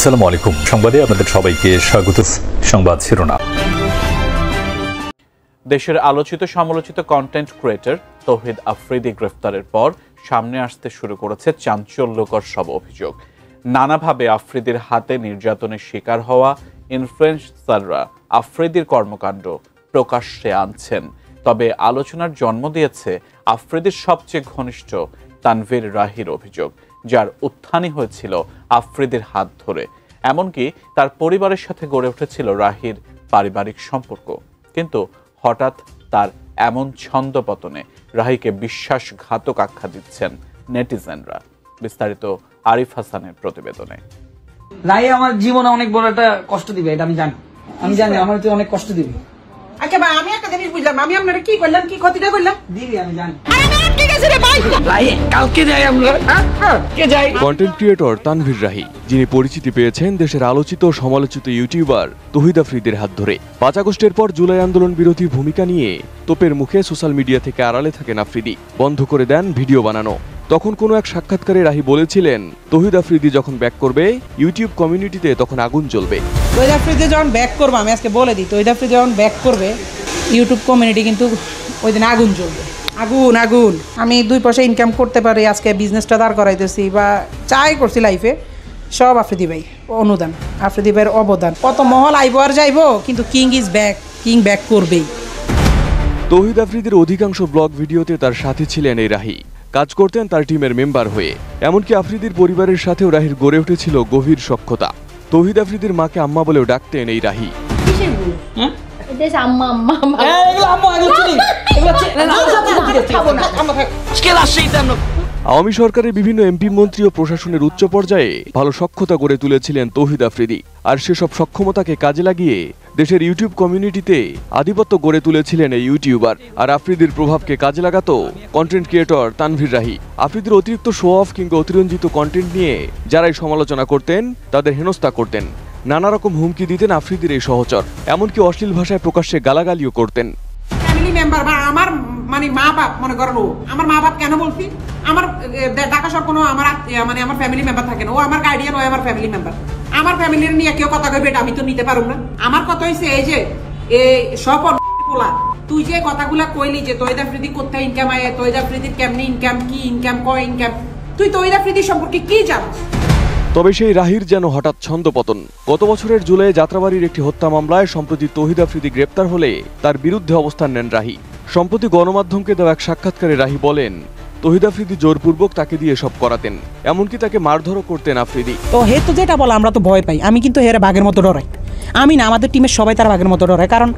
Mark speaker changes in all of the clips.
Speaker 1: আসসালামু আলাইকুম। সংবাদে আপনাদের সবাইকে স্বাগত। সংবাদ শিরোনাম।
Speaker 2: দেশের আলোচিত সমালোচিত কন্টেন্ট ক্রিয়েটর তৌহিদ আফ্রিদি গ্রেফতারের পর সামনে আসতে শুরু করেছে চাঞ্চল্যকর সব অভিযোগ। নানাভাবে আফ্রিদির হাতে নির্যাতনের শিকার হওয়া ইনফ্লুয়েন্সাররা আফ্রিদির কর্মকাণ্ড প্রকাশ্যে আনছেন। তবে আলোচনার জন্ম দিয়েছে আফ্রিদির সবচেয়ে ঘনিষ্ঠ তানভীর রাহির অভিযোগ, যার উত্থানই হয়েছিল আফ্রিদির হাত ধরে। এমনকি তার পরিবারের সাথে গড়ে উঠেছিল রাহির পারিবারিক সম্পর্ক। কিন্তু হঠাৎ তার এমন ছন্দপতনে রাহিকে বিশ্বাসঘাতক আখ্যা দিচ্ছেন নেটিজেনরা। বিস্তারিত আরিফ হাসানের প্রতিবেদনে।
Speaker 3: রাহি আমার জীবনে অনেক বড় একটা কষ্ট দিবে, এটা আমি জানি আমার তো অনেক কষ্ট দিবে।
Speaker 4: আচ্ছা ভাই, আমি একটা জিনিস বুঝলাম, আমি আপনারা কি করলাম, কি ক্ষতিটা করলাম
Speaker 3: দিদি আমি জানি।
Speaker 5: কন্টেন্ট ক্রিয়েটর তানভীর রাহি, যিনি পরিচিতি পেয়েছেন দেশের আলোচিত সমালোচিত ইউটিউবার তৌহিদ আফ্রিদির হাত ধরে। 5 আগস্টের পর জুলাই আন্দোলন বিরোধী ভূমিকা নিয়ে তোপের মুখে সোশ্যাল মিডিয়া থেকে আড়ালে থাকেন আফ্রিদি। বন্ধ করে দেন ভিডিও বানানো। তখন কোনো এক সাক্ষাৎকারে রাহি বলেছিলেন, তৌহিদ আফ্রিদি যখন ব্যাক করবে ইউটিউব কমিউনিটিতে তখন আগুন জ্বলবে।
Speaker 4: তৌহিদ আফ্রিদি যখন ব্যাক করবে, আমি আজকে বলে দিই, তৌহিদ আফ্রিদি যখন ব্যাক করবে ইউটিউব কমিউনিটি কিন্তু ওই দিন আগুন জ্বলবে। আগুন। আমি 2 পয়সা ইনকাম করতে পারি, আজকে বিজনেসটা দাঁড় করাইতেছি বা চাই করছি লাইফে, সব আফ্রিদি ভাই অনুদান, আফ্রিদি ভাইয়ের অবদান। কত মহল আইব আর যাইবো, কিন্তু king is back, king back করবেই।
Speaker 5: তৌহিদ আফ্রিদির অধিকাংশ ব্লগ ভিডিওতে তার সাথে ছিলেন এই রাহি। কাজ করতেন তার টিমের মেম্বার হয়ে। এমনকি আফ্রিদির পরিবারের সাথেও রাহির গড়ে উঠেছিল গভীর সখ্যতা। তৌহিদ আফ্রিদির মাকে আম্মা বলেও ডাকতেন এই রাহি। আওয়ামী সরকারের বিভিন্ন এমপি মন্ত্রী ও প্রশাসনের উচ্চ পর্যায়ে ভালো সখ্যতা গড়ে তুলেছিলেন তৌহিদ আফ্রিদি। আর সেসব সক্ষমতাকে কাজে লাগিয়ে দেশের ইউটিউব কমিউনিটিতে আধিপত্য গড়ে তুলেছিলেন এই ইউটিউবার। আর আফ্রিদির প্রভাবকে কাজে লাগাতো কন্টেন্ট ক্রিয়েটর তানভীর রাহি। আফ্রিদির অতিরিক্ত শো অফ কিংবা অতিরঞ্জিত কন্টেন্ট নিয়ে যারাই সমালোচনা করতেন তাদের হেনস্থা করতেন। নানা রকম হুমকি দিতেন আফ্রিদির এই সহচর। এমনকি অশ্লীল ভাষায় প্রকাশ্যে গালাগালিও করতেন।
Speaker 4: ফ্যামিলি মেম্বার বা আমার মানে মা বাপ, মনে করেন ও আমার মা বাপ কেন বলছি, আমার ঢাকা শহর কোনো আমার মানে আমার ফ্যামিলি মেম্বার থাকে না, ও আমার গার্ডিয়ান, ও আমার ফ্যামিলি মেম্বার। আমার ফ্যামিলির নিয়ে কেউ কথা কইবে এটা আমি তো নিতে পারব না। আমার কথা হইছে এই যে সব পোলা, তুই যে কথাগুলা কইলি যে তৌহিদ আফ্রিদি কোথায় ইনকাম আয়, তৌহিদ আফ্রিদির কেমনি ইনকাম, কি ইনকাম, ক ইনকাম, তুই তৌহিদ আফ্রিদি সম্পর্কে কি জানিস?
Speaker 5: তবে সেই রাহির যেন হঠাৎ ছন্দপতন। গত বছরের জুলাইয়ে যাত্রাবাড়ির একটি হত্যা মামলায় সম্প্রতি তৌহিদ আফ্রিদি গ্রেপ্তার হলে তার বিরুদ্ধে অবস্থান নেন রাহি। সম্প্রতি গণমাধ্যমকে দেওয়া এক সাক্ষাৎকারে রাহি বলেন, তৌহিদ আফ্রিদি জোরপূর্বক তাকে দিয়ে সব করাতেন, এমনকি তাকে মারধরও করতেন আফ্রিদি।
Speaker 4: তো হে তো যেটা বলে আমরা তো ভয় পাই, আমি কিন্তু হেরে বাঘের মতো ডরাই। আমি না, আমাদের টিমের সবাই তার বাঘের মতো ডরায়, কারণ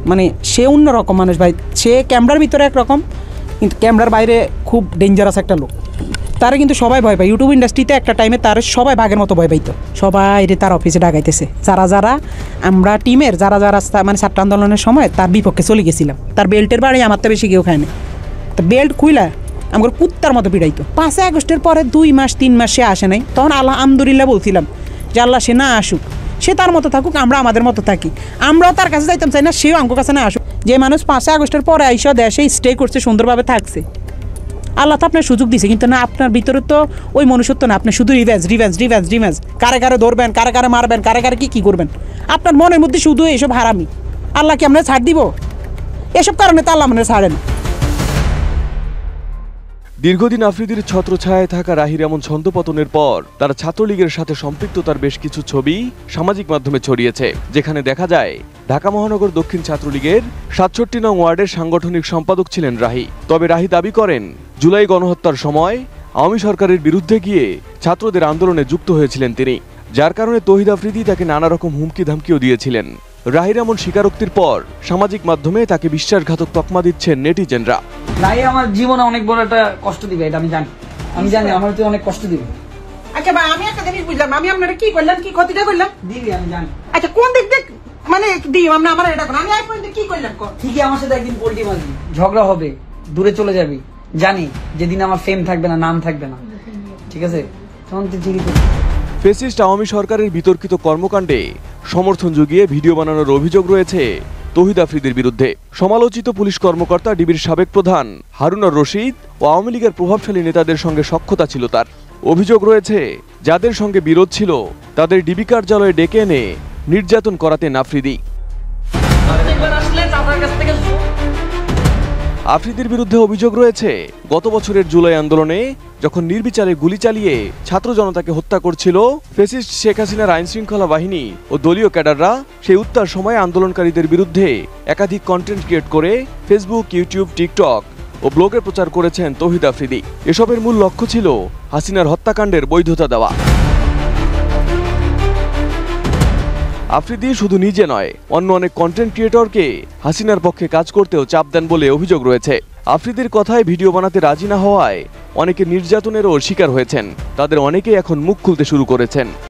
Speaker 4: মানে সে অন্যরকম মানুষ ভাই। সে ক্যামেরার ভিতরে একরকম, কিন্তু ক্যামেরার বাইরে খুব ডেঞ্জারাস একটা লোক। তারা কিন্তু সবাই ভয় পায়। ইউটিউব ইন্ডাস্ট্রিতে একটা টাইমে তার সবাই বাঘের মতো ভয় পাইতো। সবাই তার অফিসে ডাকাইতেছে, যারা আমরা টিমের যারা মানে ছাত্র আন্দোলনের সময় তার বিপক্ষে চলে গেছিলাম। তার বেল্টের বাড়ি আমার তো বেশি কেউ খায় না। তো বেল্ট খুইলা আমার কুত্তার মতো পিড়াইতো। 5 আগস্টের পরে 2 মাস 3 মাস সে আসে নাই। তখন আলহামদুলিল্লাহ বলছিলাম যে আল্লাহ সে না আসুক, সে তার মতো থাকুক, আমরা আমাদের মতো থাকি। আমরাও তার কাছে যাইতাম চাই না, সেও আমার কাছে না আসুক। যে মানুষ 5 আগস্টের পরে আইসা দেশে স্টে করছে, সুন্দরভাবে থাকছে, আল্লাহ তো আপনার সুযোগ দিছে, কিন্তু না আপনার ভিতরে তো ওই মনুষ্যত্ব না। আপনি শুধু রিভেঞ্জ, কারে ধরবেন, কারে মারবেন, কারে কি করবেন, আপনার মনের মধ্যে শুধু এসব হারামি। আল্লাহ কি আমরা ছাড় দিব? এসব কারণে তো আল্লাহ মানে ছাড়ে না।
Speaker 5: দীর্ঘদিন আফ্রিদির ছত্রছায়ায় থাকা রাহির এমন ছন্দপতনের পর তার ছাত্রলীগের সাথে সম্পৃক্ততার বেশ কিছু ছবি সামাজিক মাধ্যমে ছড়িয়েছে, যেখানে দেখা যায় ঢাকা মহানগর দক্ষিণ ছাত্রলীগের 67 নং ওয়ার্ডের সাংগঠনিক সম্পাদক ছিলেন রাহি। তবে রাহি দাবি করেন, জুলাই গণহত্যার সময় আওয়ামী সরকারের বিরুদ্ধে গিয়ে ছাত্রদের আন্দোলনে যুক্ত হয়েছিলেন তিনি, যার কারণে তৌহিদ আফ্রিদি তাকে নানা রকম হুমকি ধামকিও দিয়েছিলেন। রাহির এমন স্বীকারোক্তির পর সামাজিক মাধ্যমে তাকে বিশ্বাসঘাতক তকমা দিচ্ছেন নেটিজেনরা।
Speaker 3: রাহি আমার জীবনে অনেক বড় একটা কষ্ট দিবে, এটা আমি জানি আমার তো অনেক কষ্ট দিবে।
Speaker 4: আচ্ছা ভাই, আমি একটা জিনিস বুঝলাম, আমি আপনারা কি করলাম, কি ক্ষতিটা করলাম
Speaker 3: দিদি আমি জানি।
Speaker 4: আচ্ছা কোন দিক দিয়ে মানে দিই আমরা আমার এটা আমি আই পর্যন্ত কি করলাম?
Speaker 3: ঠিকই আমার সাথে একদিন পোল্টি মারবি, ঝগড়া হবে, দূরে চলে যাবি, জানি যেদিন আমার ফেম থাকবে না, নাম থাকবে না, ঠিক আছে? তখন তুই ঠিকই
Speaker 5: ফ্যাসিস্ট আওয়ামী সরকারের বিতর্কিত কর্মকাণ্ডে সমর্থন জুগিয়ে ভিডিও বানানোর অভিযোগ রয়েছে তৌহিদ আফ্রিদির বিরুদ্ধে। সমালোচিত পুলিশ কর্মকর্তা ডিবির সাবেক প্রধান হারুন আর রশিদ ও আওয়ামী লীগের প্রভাবশালী নেতাদের সঙ্গে সখ্যতা ছিল তার। অভিযোগ রয়েছে যাদের সঙ্গে বিরোধ ছিল তাদের ডিবি কার্যালয়ে ডেকে এনে নির্যাতন করাতেন আফ্রিদি। আফ্রিদির বিরুদ্ধে অভিযোগ রয়েছে গত বছরের জুলাই আন্দোলনে যখন নির্বিচারে গুলি চালিয়ে ছাত্র জনতাকে হত্যা করছিল ফ্যাসিস্ট শেখ হাসিনার আইন শৃঙ্খলা বাহিনী ও দলীয় ক্যাডাররা, সেই উত্তার সময় আন্দোলনকারীদের বিরুদ্ধে একাধিক কন্টেন্ট ক্রিয়েট করে ফেসবুক, ইউটিউব, টিকটক ও ব্লগে প্রচার করেছেন তৌহিদ আফ্রিদি। এসবের মূল লক্ষ্য ছিল হাসিনার হত্যাকাণ্ডের বৈধতা দেওয়া। আফ্রিদি শুধু নিজে নয়, অন্য অনেক কন্টেন্ট ক্রিয়েটরকে হাসিনার পক্ষে কাজ করতেও চাপ দেন বলে অভিযোগ রয়েছে। আফ্রিদির কথায় ভিডিও বানাতে রাজি না হওয়ায় অনেকে নির্যাতনেরও শিকার হয়েছেন। তাদের অনেকেই এখন মুখ খুলতে শুরু করেছেন।